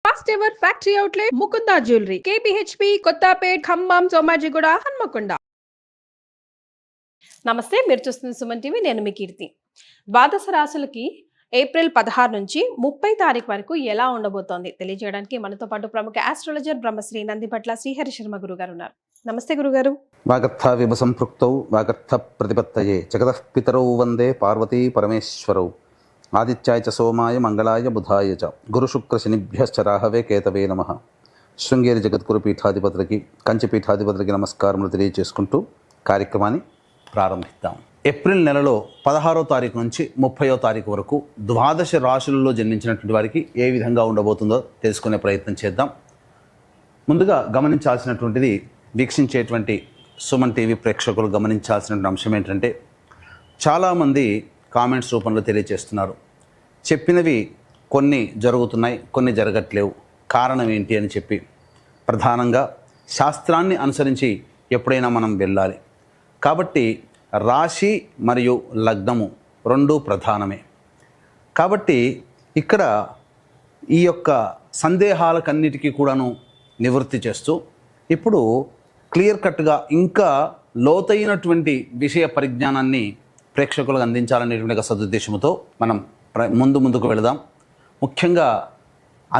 First ever factory outlet Mukunda jewellery KPHP Kothapet Khammam Somajiguda Hanamkonda. నమస్తే, మీరు చూస్తున్న సుమన్ టీవీ. నేను మీ కీర్తి. ద్వాదశ రాశులకి ఏప్రిల్ 16 నుంచి 30 తారీఖు వరకు ఎలా ఉండబోతోంది తెలియజేయడానికి మనతో పాటు ప్రముఖ ఆస్ట్రాలజర్ బ్రహ్మశ్రీ నందిపట్ల శ్రీహరి శర్మ గురుగారు ఉన్నారు. నమస్తే గురుగారు. వాగర్థ విభ సంపృక్తౌ వాగర్థ ప్రతిపత్తయే జగతః పితరౌ వందే పార్వతీ పరమేశ్వరౌ ఆదిత్యాయ చ సోమాయ మంగళాయ బుధాయ చ గురు శుక్ర శనిభ్యశ్చ రాహవే కేతవే నమః. శృంగేరి జగద్గురు పీఠాధిపతులకి కంచి పీఠాధిపతులకి నమస్కారములు తెలియజేసుకుంటూ కార్యక్రమాన్ని ప్రారంభిద్దాం. ఏప్రిల్ నెలలో 16వ తారీఖు నుంచి 30వ తారీఖు వరకు ద్వాదశ రాశులలో జన్మించినటువంటి వారికి ఏ విధంగా ఉండబోతుందో తెలుసుకునే ప్రయత్నం చేద్దాం. ముందుగా గమనించాల్సినటువంటిది, వీక్షించేటువంటి సుమన్ టీవీ ప్రేక్షకులు గమనించాల్సినటువంటి అంశం ఏంటంటే, చాలామంది కామెంట్స్ రూపంలో తెలియజేస్తున్నారు, చెప్పినవి కొన్ని జరుగుతున్నాయి, కొన్ని జరగట్లేవు, కారణం ఏంటి అని చెప్పి. ప్రధానంగా శాస్త్రాన్ని అనుసరించి ఎప్పుడైనా మనం వెళ్ళాలి కాబట్టి రాశి మరియు లగ్నము రెండూ ప్రధానమే. కాబట్టి ఇక్కడ ఈ యొక్క సందేహాలకన్నిటికీ కూడాను నివృత్తి చేస్తూ ఇప్పుడు క్లియర్ కట్గా ఇంకా లోతైనటువంటి విషయ పరిజ్ఞానాన్ని ప్రేక్షకులకు అందించాలనేటువంటి సదుద్దేశంతో మనం ముందుకు వెళదాం. ముఖ్యంగా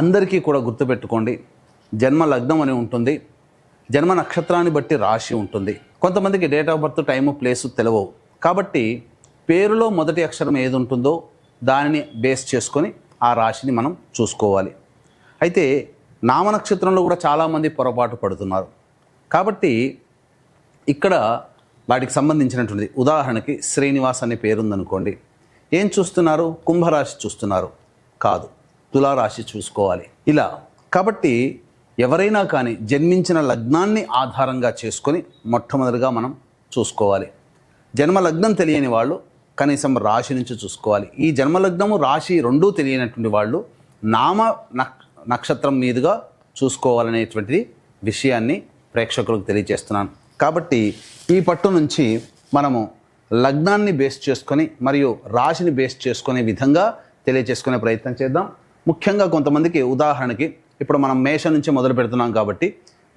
అందరికీ కూడా గుర్తుపెట్టుకోండి, జన్మ లగ్నం అని ఉంటుంది, జన్మ నక్షత్రాన్ని బట్టి రాశి ఉంటుంది. కొంతమందికి date of birth, time, place తెలియవు. కాబట్టి పేరులో మొదటి అక్షరం ఏది ఉంటుందో దానిని బేస్ చేసుకొని ఆ రాశిని మనం చూసుకోవాలి. అయితే నామనక్షత్రంలో కూడా చాలామంది పొరపాటు పడుతున్నారు. కాబట్టి ఇక్కడ వాటికి సంబంధించినటువంటిది, ఉదాహరణకి శ్రీనివాస్ అనే పేరుందనుకోండి, ఏం చూస్తున్నారు? కుంభరాశి చూస్తున్నారు, కాదు, తులారాశి చూసుకోవాలి. ఇలా కాబట్టి ఎవరైనా కానీ జన్మించిన లగ్నాన్ని ఆధారంగా చేసుకొని మొట్టమొదటిగా మనం చూసుకోవాలి. జన్మ లగ్నం తెలియని వాళ్ళు కనీసం రాశి నుంచి చూసుకోవాలి. ఈ జన్మలగ్నము రాశి రెండూ తెలియనటువంటి వాళ్ళు నామ నక్షత్రం మీదుగా చూసుకోవాలనేటువంటిది విషయాన్ని ప్రేక్షకులకు తెలియజేస్తున్నాను. కాబట్టి ఈ పట్టు నుంచి మనము లగ్నాన్ని బేస్ చేసుకొని మరియు రాశిని బేస్ చేసుకునే విధంగా తెలియజేసుకునే ప్రయత్నం చేద్దాం. ముఖ్యంగా కొంతమందికి, ఉదాహరణకి ఇప్పుడు మనం మేష నుంచి మొదలు పెడుతున్నాం కాబట్టి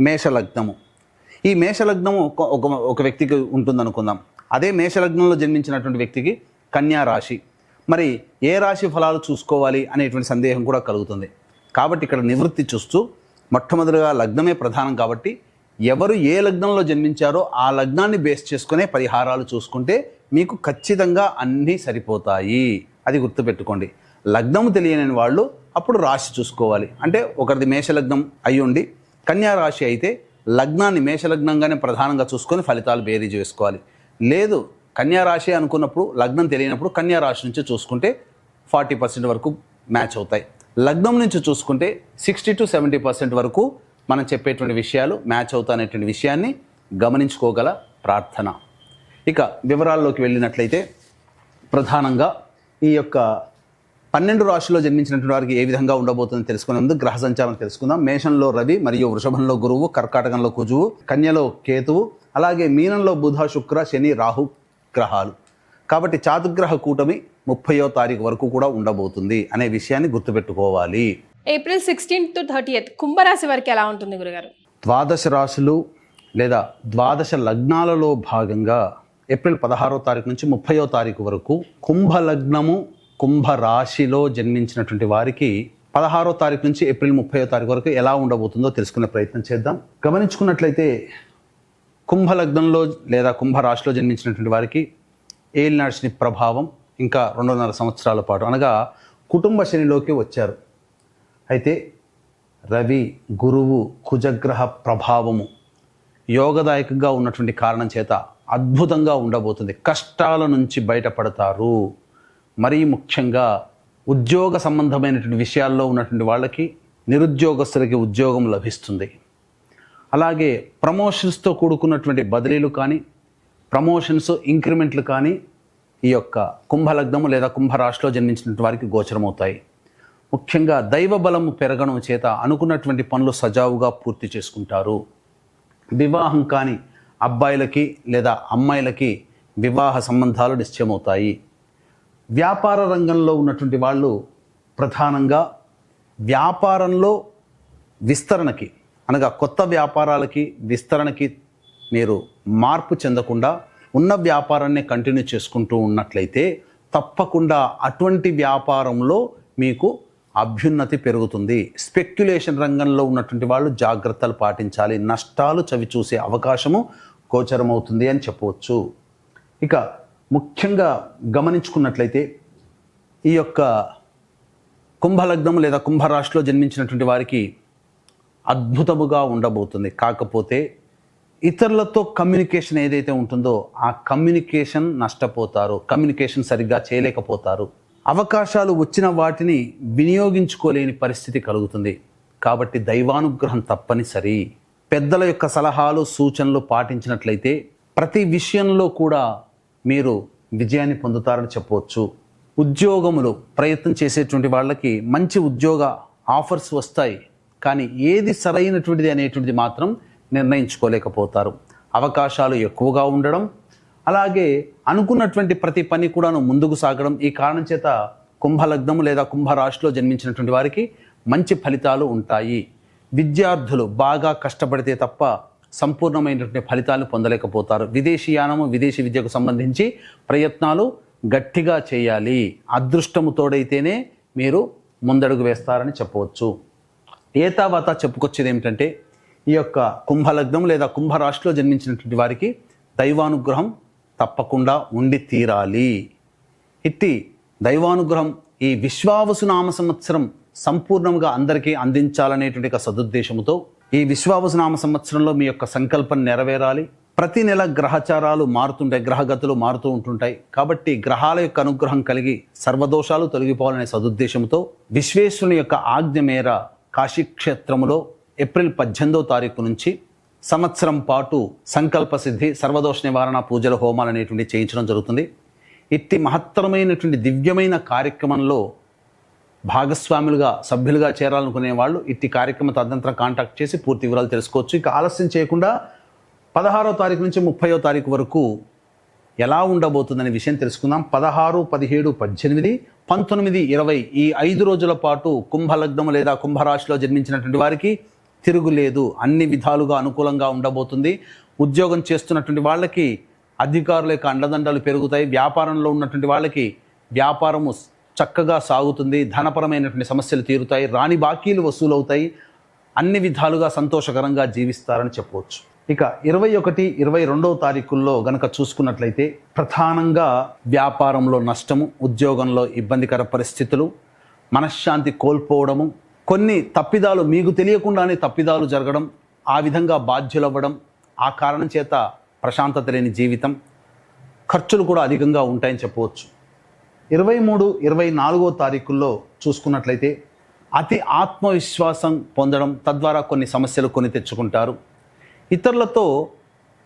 మేషలగ్నము, ఈ మేషలగ్నము ఒక వ్యక్తికి ఉంటుందనుకుందాం. అదే మేషలగ్నంలో జన్మించినటువంటి వ్యక్తికి కన్యా రాశి, మరి ఏ రాశి ఫలాలు చూసుకోవాలి అనేటువంటి సందేహం కూడా కలుగుతుంది. కాబట్టి ఇక్కడ నివృత్తి చూస్తూ మొట్టమొదటిగా లగ్నమే ప్రధానం కాబట్టి ఎవరు ఏ లగ్నంలో జన్మించారో ఆ లగ్నాన్ని బేస్ చేసుకునే పరిహారాలు చూసుకుంటే మీకు ఖచ్చితంగా అన్నీ సరిపోతాయి. అది గుర్తుపెట్టుకోండి. లగ్నము తెలియని వాళ్ళు అప్పుడు రాశి చూసుకోవాలి. అంటే ఒకరిది మేషలగ్నం అయ్యుండి కన్యా రాశి అయితే లగ్నాన్ని మేషలగ్నంగానే ప్రధానంగా చూసుకొని ఫలితాలు బేరీజ్ వేసుకోవాలి. లేదు కన్యా రాశి అనుకున్నప్పుడు లగ్నం తెలియనప్పుడు కన్యా రాశి నుంచి చూసుకుంటే 40% వరకు మ్యాచ్ అవుతాయి. లగ్నం నుంచి చూసుకుంటే 60 to 70% వరకు మనం చెప్పేటువంటి విషయాలు మ్యాచ్ అవుతాయనేటువంటి విషయాన్ని గమనించుకోగల ప్రార్థన. ఇక వివరాల్లోకి వెళ్ళినట్లయితే, ప్రధానంగా ఈ యొక్క 12 రాశుల్లో జన్మించినటువంటి వారికి ఏ విధంగా ఉండబోతుందో తెలుసుకునే ముందు గ్రహ సంచారం తెలుసుకుందాం. మేషంలో రవి మరియు వృషభంలో గురువు, కర్కాటకంలో కుజువు, కన్యలో కేతువు, అలాగే మీనంలో బుధ, శుక్ర, శని, రాహు గ్రహాలు. కాబట్టి చాతుర్గ్రహ కూటమి 30వ తారీఖు వరకు కూడా ఉండబోతుంది అనే విషయాన్ని గుర్తుపెట్టుకోవాలి. ఏప్రిల్ 16 to 30 కుంభరాశి వారికి ఎలా ఉంటుంది గురుగారు? ద్వాదశ రాశులు లేదా ద్వాదశ లగ్నాలలో భాగంగా ఏప్రిల్ 16వ తారీఖు నుంచి 30వ తారీఖు వరకు కుంభలగ్నము, కుంభరాశిలో జన్మించినటువంటి వారికి 16వ తారీఖు నుంచి ఏప్రిల్ 30వ తారీఖు వరకు ఎలా ఉండబోతుందో తెలుసుకునే ప్రయత్నం చేద్దాం. గమనించుకున్నట్లయితే కుంభలగ్నంలో లేదా కుంభరాశిలో జన్మించినటువంటి వారికి ఏలినాటి శని ప్రభావం ఇంకా 2.5 సంవత్సరాల పాటు, అనగా కుటుంబ శనిలోకి వచ్చారు. అయితే రవి, గురువు, కుజగ్రహ ప్రభావము యోగదాయకంగా ఉన్నటువంటి కారణం చేత అద్భుతంగా ఉండబోతుంది. కష్టాల నుంచి బయటపడతారు. మరీ ముఖ్యంగా ఉద్యోగ సంబంధమైనటువంటి విషయాల్లో ఉన్నటువంటి వాళ్ళకి, నిరుద్యోగస్తులకి ఉద్యోగం లభిస్తుంది. అలాగే ప్రమోషన్స్తో కూడుకున్నటువంటి బదిలీలు కానీ, ప్రమోషన్స్, ఇంక్రిమెంట్లు కానీ ఈ యొక్క కుంభలగ్నము లేదా కుంభరాశిలో జన్మించినటువంటి వారికి గోచరమవుతాయి. ముఖ్యంగా దైవ బలము పెరగడం చేత అనుకున్నటువంటి పనులు సజావుగా పూర్తి చేసుకుంటారు. వివాహం కాని అబ్బాయిలకి లేదా అమ్మాయిలకి వివాహ సంబంధాలు నిశ్చయమవుతాయి. వ్యాపార రంగంలో ఉన్నటువంటి వాళ్ళు ప్రధానంగా వ్యాపారంలో విస్తరణకి అనగా కొత్త వ్యాపారాలకి విస్తరణకి మీరు మార్పు చెందకుండా ఉన్న వ్యాపారాన్ని కంటిన్యూ చేసుకుంటూ ఉన్నట్లయితే తప్పకుండా అటువంటి వ్యాపారంలో మీకు అభ్యున్నతి పెరుగుతుంది. స్పెక్యులేషన్ రంగంలో ఉన్నటువంటి వాళ్ళు జాగ్రత్తలు పాటించాలి. నష్టాలు చవి చూసే అవకాశము గోచరమవుతుంది అని చెప్పవచ్చు. ఇక ముఖ్యంగా గమనించుకున్నట్లయితే ఈ యొక్క కుంభలగ్నం లేదా కుంభరాశిలో జన్మించినటువంటి వారికి అద్భుతముగా ఉండబోతుంది. కాకపోతే ఇతరులతో కమ్యూనికేషన్ ఏదైతే ఉంటుందో ఆ కమ్యూనికేషన్ నష్టపోతారు, కమ్యూనికేషన్ సరిగ్గా చేయలేకపోతారు, అవకాశాలు వచ్చిన వాటిని వినియోగించుకోలేని పరిస్థితి కలుగుతుంది. కాబట్టి దైవానుగ్రహం తప్పనిసరి. పెద్దల యొక్క సలహాలు సూచనలు పాటించినట్లయితే ప్రతి విషయంలో కూడా మీరు విజయాన్ని పొందుతారని చెప్పవచ్చు. ఉద్యోగములు ప్రయత్నం చేసేటువంటి వాళ్ళకి మంచి ఉద్యోగ ఆఫర్స్ వస్తాయి, కానీ ఏది సరైనటువంటిది అనేటువంటిది మాత్రం నిర్ణయించుకోలేకపోతారు. అవకాశాలు ఎక్కువగా ఉండడం, అలాగే అనుకున్నటువంటి ప్రతి పని కూడాను ముందుకు సాగడం. ఈ కారణం చేత కుంభలగ్నం లేదా కుంభరాశిలో జన్మించినటువంటి వారికి మంచి ఫలితాలు ఉంటాయి. విద్యార్థులు బాగా కష్టపడితే తప్ప సంపూర్ణమైనటువంటి ఫలితాలను పొందలేకపోతారు. విదేశీయానము విదేశీ విద్యకు సంబంధించి ప్రయత్నాలు గట్టిగా చేయాలి. అదృష్టము తోడైతేనే మీరు ముందడుగు వేస్తారని చెప్పవచ్చు. ఏతావాత చెప్పుకొచ్చేది ఏమిటంటే ఈ యొక్క కుంభలగ్నం లేదా కుంభరాశిలో జన్మించినటువంటి వారికి దైవానుగ్రహం తప్పకుండా ఉండి తీరాలి. ఇట్టి దైవానుగ్రహం ఈ విశ్వావసు నామ సంవత్సరం సంపూర్ణంగా అందరికీ అందించాలనేటువంటి ఒక సదుద్దేశంతో ఈ విశ్వావసు నామ సంవత్సరంలో మీ యొక్క సంకల్పం నెరవేరాలి. ప్రతి నెల గ్రహచారాలు మారుతుంటాయి, గ్రహగతులు మారుతూ ఉంటుంటాయి. కాబట్టి గ్రహాల యొక్క అనుగ్రహం కలిగి సర్వదోషాలు తొలగిపోవాలనే సదుద్దేశంతో విశ్వేశ్వరుని యొక్క ఆజ్ఞ మేర కాశీక్షేత్రములో ఏప్రిల్ 18వ తారీఖు నుంచి సంవత్సరం పాటు సంకల్ప సిద్ధి సర్వదోష నివారణ పూజల హోమాలు అనేటువంటి చేయించడం జరుగుతుంది. ఇట్టి మహత్తరమైనటువంటి దివ్యమైన కార్యక్రమంలో భాగస్వాములుగా సభ్యులుగా చేరాలనుకునే వాళ్ళు ఇట్టి కార్యక్రమం తదనంతరం కాంటాక్ట్ చేసి పూర్తి వివరాలు తెలుసుకోవచ్చు. ఇక ఆలస్యం చేయకుండా 16వ తారీఖు నుంచి 30వ తారీఖు వరకు ఎలా ఉండబోతుందనే విషయం తెలుసుకుందాం. 16, 17, 18, 19, 20 ఈ 5 రోజుల పాటు కుంభలగ్నం లేదా కుంభరాశిలో జన్మించినటువంటి వారికి తిరుగులేదు. అన్ని విధాలుగా అనుకూలంగా ఉండబోతుంది. ఉద్యోగం చేస్తున్నటువంటి వాళ్ళకి అధికారుల యొక్క అండదండలు పెరుగుతాయి. వ్యాపారంలో ఉన్నటువంటి వాళ్ళకి వ్యాపారము చక్కగా సాగుతుంది. ధనపరమైనటువంటి సమస్యలు తీరుతాయి. రాని బాకీలు వసూలవుతాయి. అన్ని విధాలుగా సంతోషకరంగా జీవిస్తారని చెప్పవచ్చు. ఇక 21, 22వ తారీఖుల్లో గనక చూసుకున్నట్లయితే ప్రధానంగా వ్యాపారంలో నష్టము, ఉద్యోగంలో ఇబ్బందికర పరిస్థితులు, మనశ్శాంతి కోల్పోవడము, కొన్ని తప్పిదాలు మీకు తెలియకుండానే తప్పిదాలు జరగడం, ఆ విధంగా బాధ్యులవ్వడం, ఆ కారణం చేత ప్రశాంతత లేని జీవితం, ఖర్చులు కూడా అధికంగా ఉంటాయని చెప్పవచ్చు. 23, 24వ తారీఖుల్లో చూసుకున్నట్లయితే అతి ఆత్మవిశ్వాసం పొందడం, తద్వారా కొన్ని సమస్యలు కొని తెచ్చుకుంటారు. ఇతరులతో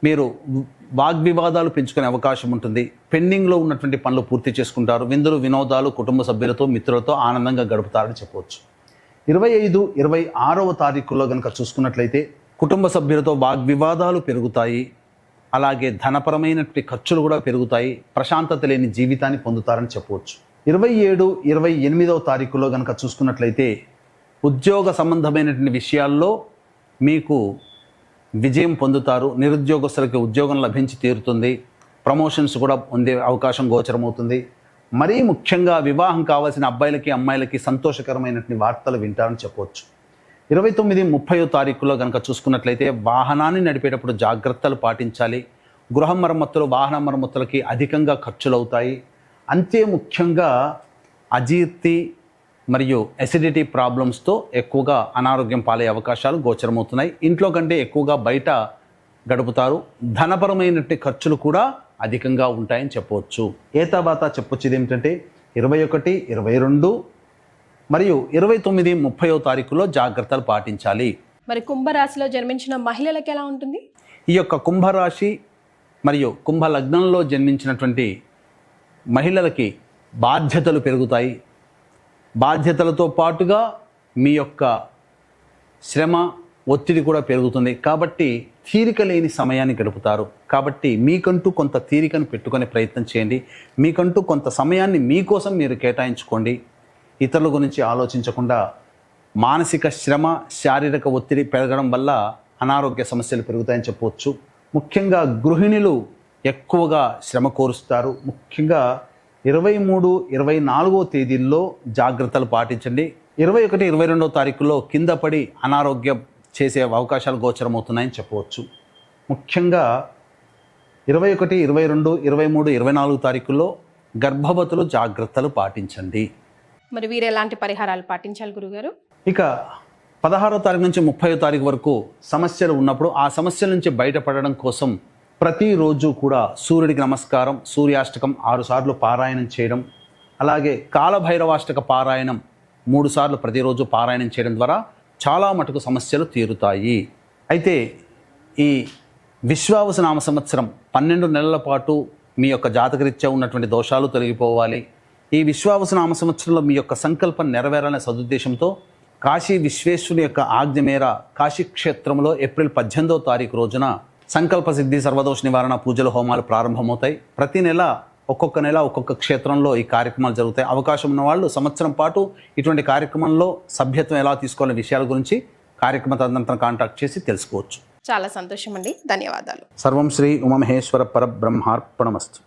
మీరు వాగ్వివాదాలు పెంచుకునే అవకాశం ఉంటుంది. పెండింగ్లో ఉన్నటువంటి పనులు పూర్తి చేసుకుంటారు. విందులు వినోదాలు కుటుంబ సభ్యులతో మిత్రులతో ఆనందంగా గడుపుతారని చెప్పవచ్చు. 25, 26వ తారీఖుల్లో కనుక చూసుకున్నట్లయితే కుటుంబ సభ్యులతో వాగ్వివాదాలు పెరుగుతాయి. అలాగే ధనపరమైనటువంటి ఖర్చులు కూడా పెరుగుతాయి. ప్రశాంతత లేని జీవితాన్ని పొందుతారని చెప్పవచ్చు. 27, 28వ తారీఖుల్లో కనుక చూసుకున్నట్లయితే ఉద్యోగ సంబంధమైనటువంటి విషయాల్లో మీకు విజయం పొందుతారు. నిరుద్యోగస్తులకి ఉద్యోగం లభించి తీరుతుంది. ప్రమోషన్స్ కూడా పొందే అవకాశం గోచరమవుతుంది. మరీ ముఖ్యంగా వివాహం కావాల్సిన అబ్బాయిలకి అమ్మాయిలకి సంతోషకరమైనటువంటి వార్తలు వింటారని చెప్పవచ్చు. 29, 30వ తారీఖులో కనుక చూసుకున్నట్లయితే వాహనాన్ని నడిపేటప్పుడు జాగ్రత్తలు పాటించాలి. గృహ మరమ్మతులు, వాహన మరమ్మతులకి అధికంగా ఖర్చులు అవుతాయి. అంతే ముఖ్యంగా అజీర్తి మరియు ఎసిడిటీ ప్రాబ్లమ్స్తో ఎక్కువగా అనారోగ్యం పాలే అవకాశాలు గోచరమవుతున్నాయి. ఇంట్లో కంటే ఎక్కువగా బయట గడుపుతారు. ధనపరమైనటువంటి ఖర్చులు కూడా అధికంగా ఉంటాయని చెప్పవచ్చు. తర్వాత చెప్పొచ్చేది ఏమిటంటే 21, 22 మరియు 29, 30వ తారీఖులో జాగ్రత్తలు పాటించాలి. మరి కుంభరాశిలో జన్మించిన మహిళలకు ఎలా ఉంటుంది? ఈ యొక్క కుంభరాశి మరియు కుంభలగ్నంలో జన్మించినటువంటి మహిళలకి బాధ్యతలు పెరుగుతాయి. బాధ్యతలతో పాటుగా మీ యొక్క శ్రమ, ఒత్తిడి కూడా పెరుగుతుంది. కాబట్టి తీరిక లేని సమయాన్ని గడుపుతారు. కాబట్టి మీకంటూ కొంత తీరికను పెట్టుకునే ప్రయత్నం చేయండి. మీకంటూ కొంత సమయాన్ని మీకోసం మీరు కేటాయించుకోండి. ఇతరుల గురించి ఆలోచించకుండా మానసిక శ్రమ, శారీరక ఒత్తిడి పెరగడం వల్ల అనారోగ్య సమస్యలు పెరుగుతాయని చెప్పవచ్చు. ముఖ్యంగా గృహిణులు ఎక్కువగా శ్రమ కోరుస్తారు. ముఖ్యంగా 23, 24 తేదీల్లో జాగ్రత్తలు పాటించండి. 21, 22 తారీఖుల్లో కింద పడి అనారోగ్యం చేసే అవకాశాలు గోచరమవుతున్నాయని చెప్పవచ్చు. ముఖ్యంగా 21, 22, 23, 24 తారీఖుల్లో గర్భవతులు జాగ్రత్తలు పాటించండి. మరి వీరు ఎలాంటి పరిహారాలు పాటించాలి గురుగారు? ఇక 16వ తారీఖు నుంచి 30వ తారీఖు వరకు సమస్యలు ఉన్నప్పుడు ఆ సమస్యల నుంచి బయటపడడం కోసం ప్రతిరోజు కూడా సూర్యుడికి నమస్కారం, సూర్యాష్టకం 6 సార్లు పారాయణం చేయడం, అలాగే కాలభైరవాష్టక పారాయణం 3 సార్లు ప్రతిరోజు పారాయణం చేయడం ద్వారా చాలా మటుకు సమస్యలు తీరుతాయి. అయితే ఈ విశ్వావసు నామ సంవత్సరం 12 నెలల పాటు మీ యొక్క జాతకరీత్యా ఉన్నటువంటి దోషాలు తొలగిపోవాలి. ఈ విశ్వావసు నామ సంవత్సరంలో మీ యొక్క సంకల్పం నెరవేరాలనే సదుద్దేశంతో కాశీ విశ్వేశ్వరుని యొక్క ఆజ్ఞ మేర కాశీ క్షేత్రంలో ఏప్రిల్ 18వ తారీఖు రోజున సంకల్ప సిద్ధి, సర్వదోష నివారణ పూజలు, హోమాలు ప్రారంభమవుతాయి. ప్రతి నెల ఒక్కొక్క క్షేత్రంలో ఈ కార్యక్రమాలు జరుగుతాయి. అవకాశం ఉన్న వాళ్ళు సంవత్సరం పాటు ఇటువంటి కార్యక్రమంలో సభ్యత్వం ఎలా తీసుకోవాలనే విషయాల గురించి కార్యక్రమ తదనంతరం కాంటాక్ట్ చేసి తెలుసుకోవచ్చు. చాలా సంతోషం అండి, ధన్యవాదాలు. సర్వం శ్రీ ఉమామహేశ్వర పరబ్రహ్మార్పణమస్తు.